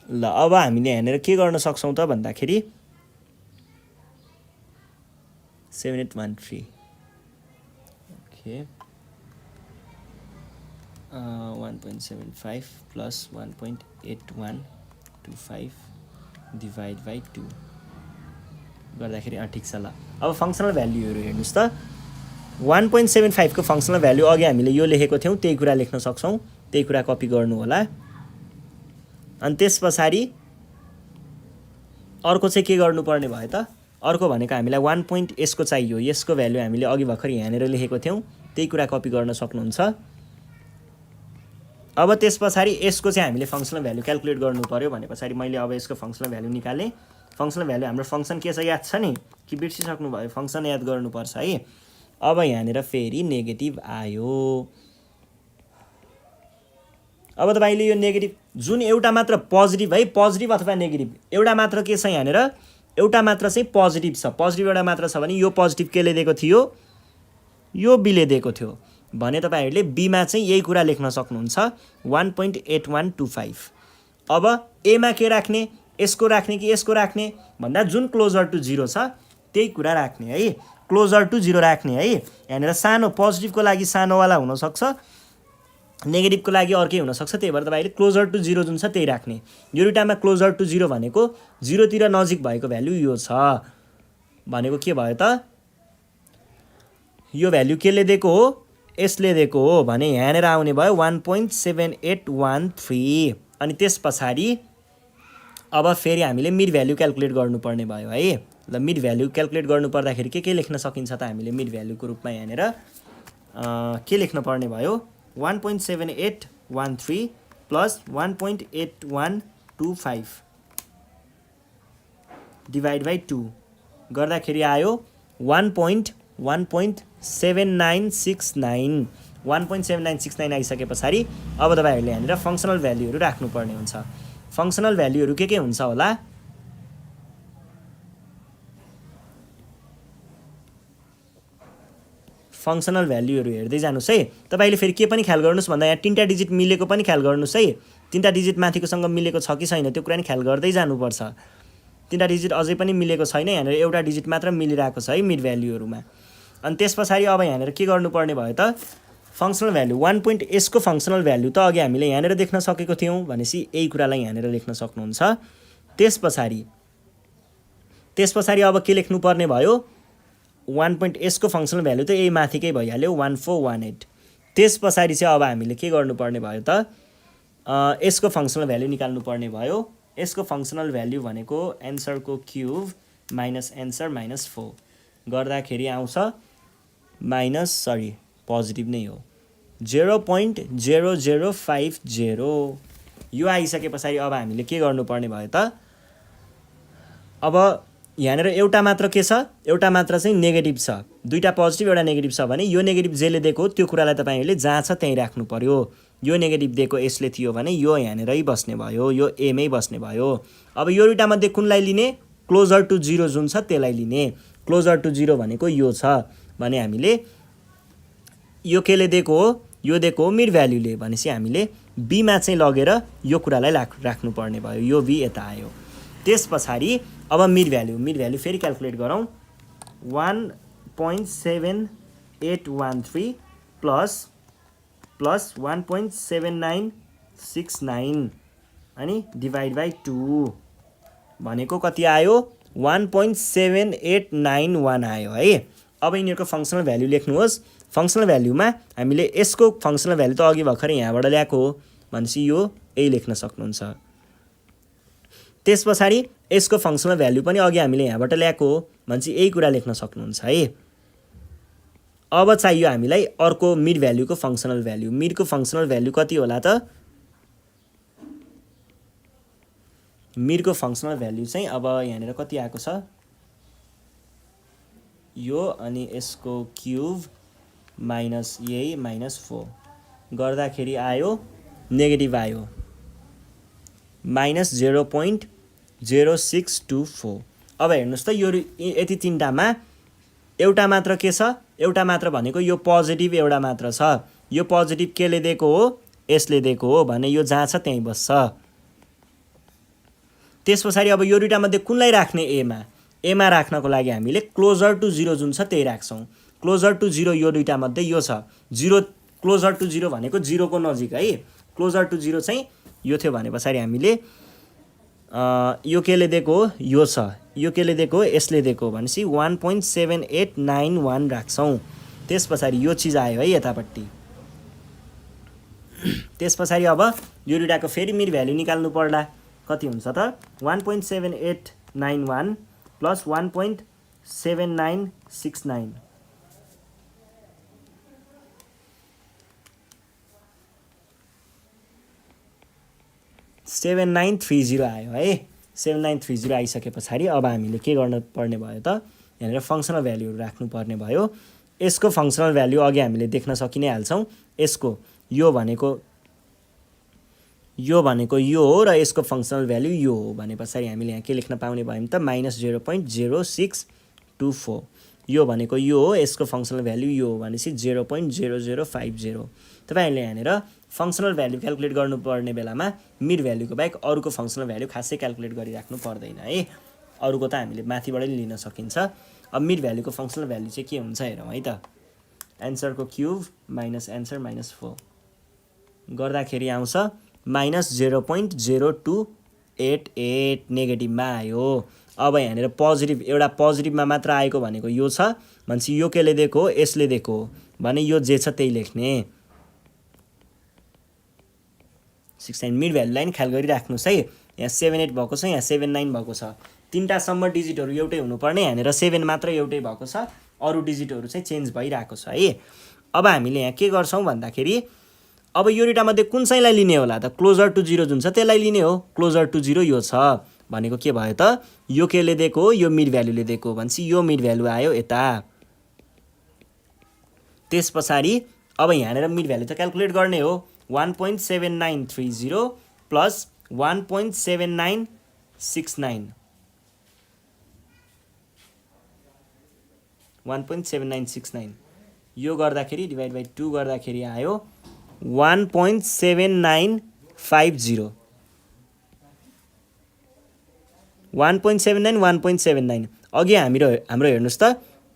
A: ल अब हामीले यहाँनिर के गर्न सक्छौँ त भन्दाखेरि 7813 ओके 1.75 + 1.8125 डिभाइड बाई 2 गर्दाखेरि ठिक छ ल। अब फङ्सनल भ्याल्युहरू हेर्नुहोस् त 1.75 को फङ्सनल भ्याल्यु अघि हामीले यो लेखेको थियौँ त्यही कुरा लेख्न सक्छौँ, त्यही कुरा कपी गर्नु होला। अनि त्यस पछाडि अर्को चाहिँ के गर्नुपर्ने भयो त, अर्को भनेको हामीलाई 1 यसको चाहियो, यसको भ्याल्यु हामीले अघि भर्खर यहाँनिर लेखेको थियौँ त्यही कुरा कपी गर्न सक्नुहुन्छ। अब त्यस पछाडि यसको चाहिँ हामीले फङ्सनल भ्याल्यु क्याल्कुलेट गर्नु पर्यो भने पछाडि मैले अब यसको फङ्सनल भ्याल्यु निकालेँ। फङ्सनल भ्याल्यु हाम्रो फङ्सन के छ याद छ नि कि बिर्सिसक्नु भयो, फङ्सन याद गर्नुपर्छ है। अब यहाँनिर फेरि नेगेटिभ आयो। अब तपाईँले यो नेगेटिभ जुन एउटा मात्र पोजिटिभ है, पोजिटिभ अथवा नेगेटिभ एउटा मात्र के छ यहाँनिर, एउटा मात्र चाहिँ पोजिटिभ छ, पोजिटिभ एउटा मात्र छ भने यो पोजिटिभ केले दिएको थियो, यो बीले दिएको थियो भने तपाईँहरूले बीमा चाहिँ यही कुरा लेख्न सक्नुहुन्छ 1.8125। अब एमा के राख्ने, यसको राख्ने कि यसको राख्ने भन्दा जुन क्लोजर टु 0 छ त्यही कुरा राख्ने है, क्लोजर टु 0 राख्ने है। यहाँनिर सानो पोजिटिभको लागि सानोवाला हुनसक्छ, नेगेटिभको लागि अर्कै हुनसक्छ, त्यही भएर तपाईँले क्लोजर टु 0 जुन छ त्यही राख्ने। यो दुइटामा क्लोजर टु 0 भनेको 0 तिर नजिक भएको भ्याल्यु यो छ भनेको के भयो त, यो भ्याल्यु केले दिएको हो, यसले दिएको हो भने यहाँनिर आउने भयो 1.7813। अनि त्यस पछाडि अब फेरि हामीले मिड भ्याल्यु क्याल्कुलेट गर्नुपर्ने भयो है। ल मिड भ्याल्यु क्याल्कुलेट गर्नुपर्दाखेरि के लेख्न सकिन्छ त हामीले मिड भ्याल्युको रूपमा यहाँनिर के लेख्न पर्ने भयो 1.7813 प्लस 1.8125 डिभाइड बाई 2 गर्दाखेरि आयो 1.7969। 1.7969 आइसके पछाडि अब तपाईँहरूले यहाँनिर फङ्सनल भ्याल्युहरू राख्नुपर्ने हुन्छ। फङ्सनल भ्याल्युहरू के हुन्छ होला, फङ्सनल भ्याल्युहरू हेर्दै जानुहोस् है। तपाईँले फेरि के पनि ख्याल गर्नुहोस् भन्दा यहाँ 3टा डिजिट मिलेको पनि ख्याल गर्नुहोस् है, 3टा डिजिट माथिकोसँग मिलेको छ कि छैन त्यो कुरा नि ख्याल गर्दै जानुपर्छ। 3टा डिजिट अझै पनि मिलेको छैन, यहाँनिर एउटा डिजिट मात्र मिलिरहेको छ है मिड भ्याल्युहरूमा। अनि त्यस पछाडि अब यहाँनिर के गर्नुपर्ने भयो त, फङ्सनल भ्याल्यु 1 यसको फङ्सनल भ्याल्यु त अघि हामीले यहाँनिर देख्न सकेको थियौँ भनेपछि यही कुरालाई यहाँनिर लेख्न सक्नुहुन्छ। त्यस पछाडि अब के लेख्नुपर्ने भयो 1 यसको फङ्सनल भ्याल्यु त यही माथिकै भइहाल्यो 1418। त्यस पछाडि चाहिँ अब हामीले के गर्नुपर्ने भयो त, यसको फङ्सनल भ्याल्यु निकाल्नु पर्ने भयो। यसको फङ्सनल भ्याल्यु भनेको एन्सरको क्युब माइनस एन्सर माइनस 4 गर्दाखेरि आउँछ पोजिटिभ नै हो 0.0050। यो आइसके पछाडि अब हामीले के गर्नुपर्ने भयो त, अब यहाँनिर एउटा मात्र के छ, एउटा मात्र चाहिँ नेगेटिभ छ, दुईटा पोजिटिभ एउटा नेगेटिभ छ भने यो नेगेटिभ जेले दिएको त्यो कुरालाई तपाईँहरूले जहाँ छ त्यहीँ राख्नु पर्यो। यो नेगेटिभ दिएको यसले थियो भने यो यहाँनिरै बस्ने भयो, यो एमै बस्ने भयो। अब यो दुईटा मध्ये कुनलाई लिने, क्लोजर टु 0 जुन छ त्यसलाई लिने। क्लोजर टु 0 भनेको यो छ भने हामीले यो केले दिएको हो, यो दिएको हो मिड भ्याल्युले भनेपछि हामीले बीमा चाहिँ लगेर यो कुरालाई राख्नुपर्ने भयो, यो बी यता आयो। त्यस पछाडि अब मिड भ्याल्यु फेरि क्याल्कुलेट गरौँ 1.7813 प्लस 1.7969 अनि डिभाइड बाई 2 भनेको कति आयो 1.7891 आयो है। अब यिनीहरूको फङ्सनल भ्याल्यु लेख्नुहोस्। फङ्सनल भ्याल्युमा हामीले यसको फङ्सनल भ्याल्यु त अघि भर्खरै यहाँबाट ल्याएको हो भनेपछि यो यही लेख्न सक्नुहुन्छ। त्यस पछाडि यसको फङ्सनल भ्याल्यु पनि अघि हामीले यहाँबाट ल्याएको हो भनेपछि यही कुरा लेख्न सक्नुहुन्छ है। अब चाहियो हामीलाई अर्को मिड भ्याल्युको फङ्सनल भ्याल्यु। मिडको फङ्सनल भ्याल्यु कति होला त, मिडको फङ्सनल भ्याल्यु चाहिँ अब यहाँनिर कति आएको छ, यो अनि यसको क्युब माइनस यही माइनस 4 गर्दाखेरि आयो नेगेटिभ आयो माइनस 0.0624। अब हेर्नुहोस् त यो यति तिनटामा एउटा मात्र के छ, एउटा मात्र भनेको यो पोजिटिभ एउटा मात्र छ। यो पोजिटिभ केले दिएको हो, यसले दिएको हो भने यो जहाँ छ त्यहीँ बस्छ। त्यस पछाडि अब यो दुईटा मध्ये कुनलाई राख्ने, एमा राख्नको लागि हामीले क्लोजर टु 0 जुन छ त्यही राख्छौँ। क्लोजर टु 0 यो दुईटा मध्ये यो छ 0, क्लोजर टु 0 भनेको 0 को नजिक है। क्लोजर टु 0 चाहिँ यो थियो भने पछाडि हामीले यो केले दिएको हो, यो छ, यो केले दिएको हो, यसले दिएको हो भनेपछि 1.7891 राख्छौँ। त्यस पछाडि यो चिज आयो है यतापट्टि। त्यस पछाडि अब यो दुइटाको फेरि मिड भ्याल्यु निकाल्नु पर्ला। कति हुन्छ त 1.7891 प्लस 1.7969 7930 आयो है। 7930 आइसके पछाडि अब हामीले के गर्नु पर्ने भयो त यहाँनिर फङ्सनल भ्याल्युहरू राख्नुपर्ने भयो। यसको फङ्सनल भ्याल्यु अघि हामीले देख्न सकि नै हाल्छौँ। यसको यो भनेको यो हो र यसको फङ्सनल भ्याल्यु यो हो भने पछाडि हामीले यहाँ के लेख्न पाउने भयौँ त -0.0624। यो भनेको यो हो, यसको फङ्सनल भ्याल्यु यो हो भनेपछि 0.0050। तपाईँहरूले यहाँनिर फङ्सनल भ्याल्यु क्याल्कुलेट गर्नुपर्ने बेलामा मिड भ्याल्युको बाहेक अरूको फङ्सनल भ्याल्यु खासै क्याल्कुलेट गरिराख्नु पर्दैन है। अरूको त हामीले माथिबाटै लिन सकिन्छ। अब मिड भ्याल्युको फङ्सनल भ्याल्यु चाहिँ के हुन्छ हेरौँ है त। एन्सरको क्युब माइनस एन्सर माइनस 4 गर्दाखेरि आउँछ -0.0288 नेगेटिभमा आयो। अब यहाँनिर पोजिटिभ, एउटा पोजिटिभमा मात्र आएको भनेको यो छ भनेपछि यो केले दिएको हो, यसले दिएको हो भने यो जे छ त्यही लेख्ने। 69 मिड भ्याल्युलाई नि ख्याल गरिराख्नुहोस् है। यहाँ 78 भएको छ, यहाँ 79 भएको छ। तिनटासम्म डिजिटहरू एउटै हुनुपर्ने, यहाँनिर 7 मात्र एउटै भएको छ, अरू डिजिटहरू चाहिँ चेन्ज भइरहेको छ है। अब हामीले यहाँ के गर्छौँ भन्दाखेरि अब यो दुइटामध्ये कुन चाहिँलाई लिने होला त? क्लोजर टु 0 जुन छ त्यसलाई लिने हो। क्लोजर टु 0 यो छ भनेको के भयो त यो केले दिएको हो, यो मिड भ्याल्युले दिएको हो भनेपछि यो मिड भ्याल्यु आयो यता। त्यस पछाडि अब यहाँनिर मिड भ्याल्यु त क्याल्कुलेट गर्ने हो। 1.7930 प्लस 1.7969 1.7969 यो गर्दाखेरि डिभाइड बाई 2 गर्दाखेरि आयो 1.7950 1.79 1.79। अघि हाम्रो हेर्नुहोस् त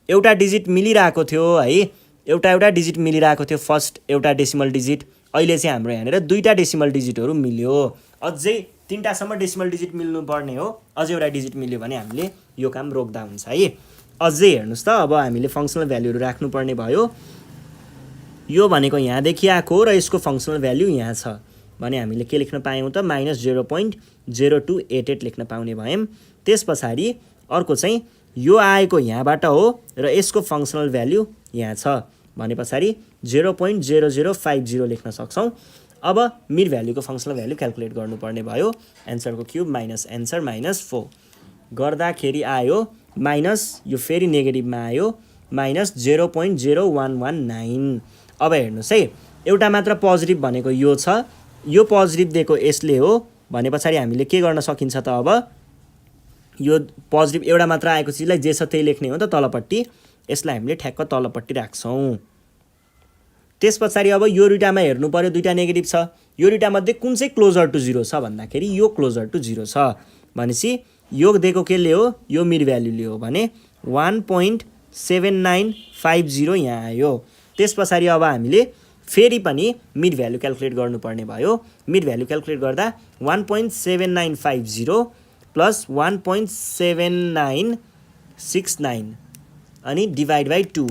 A: एउटा डिजिट मिलिरहेको थियो है, एउटा डिजिट मिलिरहेको थियो फर्स्ट एउटा डेसिमल डिजिट। अहिले चाहिँ हाम्रो यहाँनिर दुईटा डेसिमल डिजिटहरू मिल्यो। अझै तिनटासम्म डेसिमल डिजिट मिल्नु पर्ने हो, अझै एउटा डिजिट मिल्यो भने हामीले यो काम रोक्दा हुन्छ है। अझै हेर्नुहोस् त अब हामीले फङ्सनल भ्याल्युहरू राख्नुपर्ने भयो। यो भनेको यहाँदेखि आएको र यसको फङ्सनल भ्याल्यु यहाँ छ भने हामीले के लेख्न पायौँ त -0.0288 लेख्न पाउने भयौँ। त्यस पछाडि अर्को चाहिँ यो आएको यहाँबाट हो र यसको फङ्सनल भ्याल्यु यहाँ छ भने पछाडि 0.0050 लेख्न सक्छौँ। अब मिड भ्याल्युको फङ्सनल भ्याल्यु क्याल्कुलेट गर्नुपर्ने भयो। एन्सरको क्युब माइनस एन्सर माइनस 4 गर्दाखेरि आयो माइनस, यो फेरि नेगेटिभमा आयो -0.0119। अब हेर्नुहोस् है, एउटा मात्र पोजिटिभ भनेको यो छ, यो पोजिटिभ दिएको यसले हो भने पछाडि हामीले के गर्न सकिन्छ त अब यो पोजिटिभ एउटा मात्र आएको चिजलाई जे छ त्यही लेख्ने हो त तलपट्टि। यसलाई हामीले ठ्याक्क तलपट्टि राख्छौँ। त्यस पछाडि अब यो दुइटामा हेर्नु पर्यो, दुइटा नेगेटिभ छ। यो दुइटामध्ये कुन चाहिँ क्लोजर टु 0 छ भन्दाखेरि यो क्लोजर टु 0 छ भनेपछि यो दिएको केले हो, यो मिड भ्याल्युले हो भने 1.7950 यहाँ आयो। त्यस पछाडि अब हामीले फेरि पनि मिड भ्याल्यु क्याल्कुलेट गर्नुपर्ने भयो। मिड भ्याल्यु क्याल्कुलेट गर्दा 1.7950 प्लस 1.7969 अनि डिभाइड बाई 2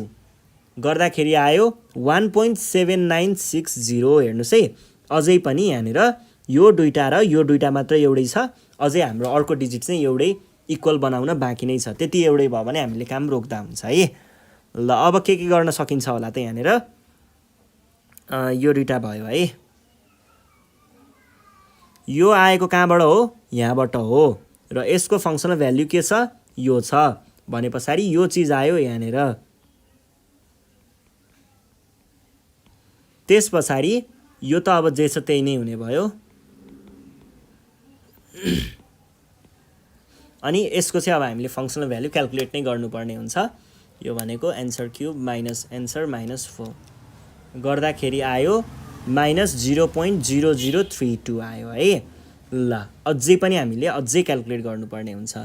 A: गर्दाखेरि आयो 1.7960। हेर्नुहोस् है, अझै पनि यहाँनिर यो दुइटा र यो दुइटा मात्र एउटै छ, अझै हाम्रो अर्को डिजिट चाहिँ एउटै इक्वल बनाउन बाँकी नै छ। त्यति एउटै भयो भने हामीले काम रोक्दा हुन्छ है। ल अब के गर्न सकिन्छ होला त यहाँनिर यो दुइटा भयो है, यो आएको कहाँबाट हो, यहाँबाट हो र यसको फङ्सनल भ्याल्यु के छ, यो छ भने पछाडि यो चिज आयो यहाँनिर। त्यस पछाडि यो त अब जे छ त्यही नै हुने भयो। अनि यसको चाहिँ अब हामीले फङ्सनल भ्याल्यु क्याल्कुलेट नै गर्नुपर्ने हुन्छ। यो भनेको answer cube minus answer minus 4 गर्दाखेरि आयो -0.0032 आयो है। ल अझै पनि हामीले अझै क्याल्कुलेट गर्नुपर्ने हुन्छ।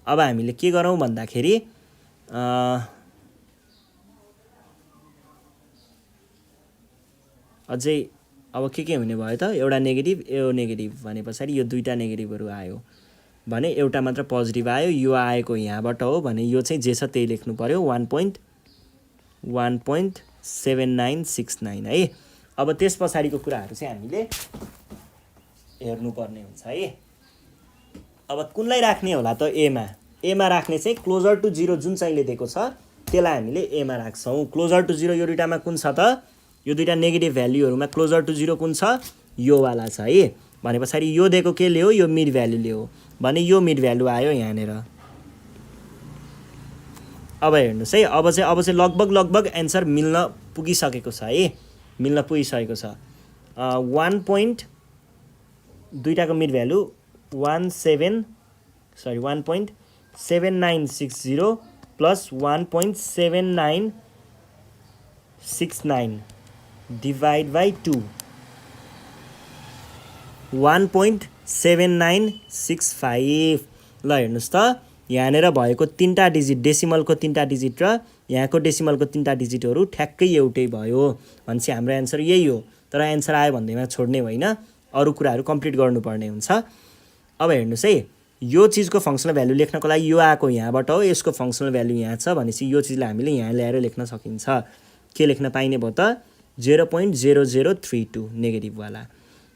A: अब हामीले के गरौँ भन्दाखेरि अझै अब के हुने भयो त, एउटा नेगेटिभ यो नेगेटिभ भने पछाडि यो दुईटा नेगेटिभहरू आयो भने एउटा मात्र पोजिटिभ आयो, यो आएको यहाँबाट हो भने यो चाहिँ जे छ त्यही लेख्नु पर्यो 1.7969 है। अब त्यस पछाडिको कुराहरू चाहिँ हामीले हेर्नुपर्ने हुन्छ है। अब कुनलाई राख्ने होला त एमा राख्ने चाहिँ क्लोजर टु 0 जुन चाहिँले दिएको छ त्यसलाई हामीले एमा राख्छौँ। क्लोजर टु 0 यो दुईटामा कुन छ त, यो दुईटा नेगेटिभ भ्याल्युहरूमा क्लोजर टु 0 कुन छ, यो वाला छ है। भने पछाडि यो दिएको के ल्यायो, यो मिड भ्याल्युले हो भने यो मिड भ्याल्यु आयो यहाँनिर। अब हेर्नुहोस् है, अब चाहिँ लगभग एन्सर मिल्न पुगिसकेको छ है, मिल्न पुगिसकेको छ। दुईटाको mid value 1.7960 plus 1.7969 divide by 2 1.7965। ल हेर्नुहोस् त, यहाँनिर भएको 3टा डिजिट, डेसिमलको 3टा डिजिट र यहाँको डेसिमलको 3टा डिजिटहरू ठ्याक्कै एउटै भयो भनेपछि हाम्रो एन्सर यही हो। तर एन्सर आयो भन्दैमा छोड्ने होइन, अरू कुराहरू कम्प्लिट गर्नुपर्ने हुन्छ। अब हेर्नुहोस् है, यो चिजको फङ्सनल भ्यालु लेख्नको लागि यो आएको यहाँबाट हो, यसको फङ्सनल भ्यालु यहाँ छ भनेपछि यो चिजलाई हामीले यहाँ ल्याएर लेख्न सकिन्छ। के लेख्न पाइने भयो त 0.0032 नेगेटिभवाला,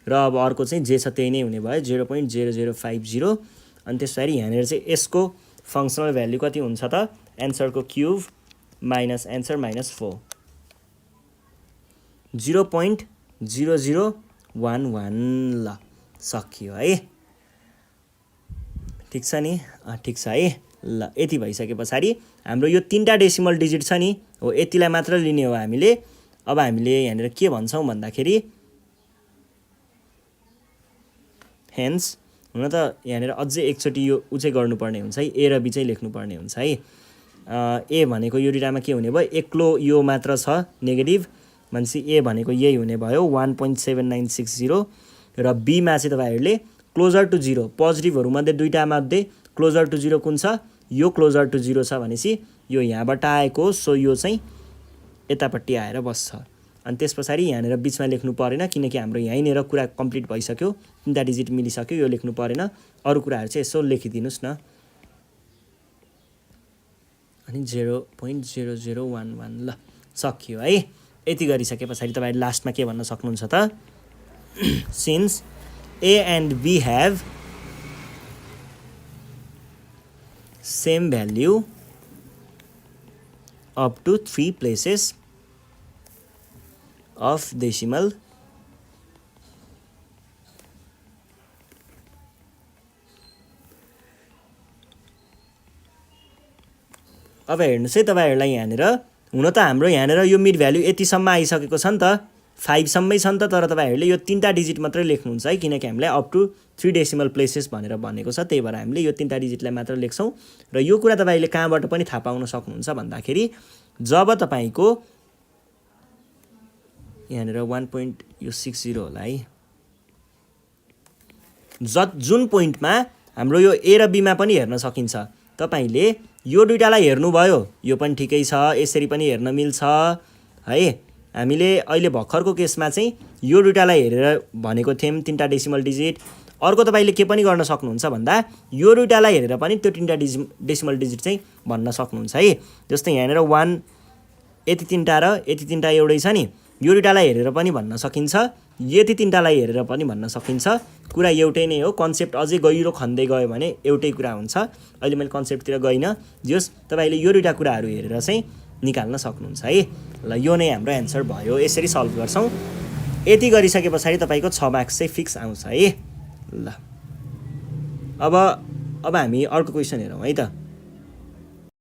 A: र अब अर्को चाहिँ जे छ त्यही नै हुने भयो 0.0050। अनि त्यस पछाडि यहाँनिर चाहिँ यसको फङ्सनल भ्यालु कति हुन्छ त, एन्सरको क्युब माइनस एन्सर माइनस 4 0.0011। ल सकियो है, ठिक छ नि, ठिक छ है। ल यति भइसके पछाडि हाम्रो यो 3टा डेसिमल डिजिट छ नि हो, यतिलाई मात्र लिने हो हामीले। अब हामीले यहाँनिर के भन्छौँ भन्दाखेरि हेन्स, हुन त यहाँनिर अझै एकचोटि यो चाहिँ गर्नुपर्ने हुन्छ है, ए र बी चाहिँ लेख्नुपर्ने हुन्छ है। ए भनेको यो दुईटामा के हुने भयो, एक्लो यो मात्र छ नेगेटिभ भनेपछि ए भनेको यही हुने भयो 1.7960। र बीमा चाहिँ तपाईँहरूले क्लोजर टु 0 पोजिटिभहरूमध्ये दुईटामध्ये क्लोजर टु 0 कुन छ, यो क्लोजर टु 0 छ भनेपछि यो यहाँबाट आएको, सो यो चाहिँ यतापट्टि आएर बस्छ। अनि त्यस पछाडि यहाँनिर बिचमा लेख्नु परेन किनकि हाम्रो यहीँनिर कुरा कम्प्लिट भइसक्यो, 3टा डिजिट मिलिसक्यो, यो लेख्नु परेन। अरू कुराहरू चाहिँ यसो लेखिदिनुहोस् न। अनि 0.0011। ल सकियो है। यति गरिसके पछाडि तपाईँले लास्टमा के भन्न सक्नुहुन्छ त, since A and B have same value up to 3 places of decimal, अब हेर्नुहोस् है तपाईँहरूलाई यहाँनिर हुन त हाम्रो यहाँनिर यो मिड भ्याल्यु यतिसम्म आइसकेको छ नि त, 5 सम्मै छ नि त। तर तपाईँहरूले यो 3टा डिजिट मात्रै लेख्नुहुन्छ है किनकि हामीलाई अप टु 3 डेसिमल प्लेसेस भनेर भनेको छ, त्यही भएर हामीले यो 3टा डिजिटलाई मात्र लेख्छौँ। र यो कुरा तपाईँले कहाँबाट पनि थाहा पाउन सक्नुहुन्छ भन्दाखेरि जब तपाईँको यहाँनिर 1.60 होला है, जुन पोइन्टमा हाम्रो यो ए र बीमा पनि हेर्न सकिन्छ। तपाईँले यो दुईटालाई हेर्नुभयो, यो पनि ठिकै छ, यसरी पनि हेर्न मिल्छ है। हामीले अहिले भर्खरको केसमा चाहिँ यो दुईटालाई हेरेर भनेको थियौँ 3टा डेसिमल डिजिट। अर्को तपाईँले के पनि गर्न सक्नुहुन्छ भन्दा यो दुईटालाई हेरेर पनि त्यो 3टा डेसिमल डिजिट चाहिँ भन्न सक्नुहुन्छ है। जस्तै यहाँनिर 1 यति 3टा र यति 3टा एउटै छ नि, यो दुईटालाई हेरेर पनि भन्न सकिन्छ, यति 3टालाई हेरेर पनि भन्न सकिन्छ। कुरा एउटै नै हो, कन्सेप्ट अझै गहिरो खन्दै गयो भने एउटै कुरा हुन्छ। अहिले मैले कन्सेप्टतिर गइनँ, जस तपाईँले यो दुईटा कुराहरू हेरेर चाहिँ निकाल्न सक्नुहुन्छ है। ल यो नै हाम्रो एन्सर भयो, यसरी सल्भ गर्छौँ। यति गरिसके पछाडि तपाईँको 6 मार्क्स चाहिँ फिक्स आउँछ है। ल अब हामी अर्को क्वेसन हेरौँ है त।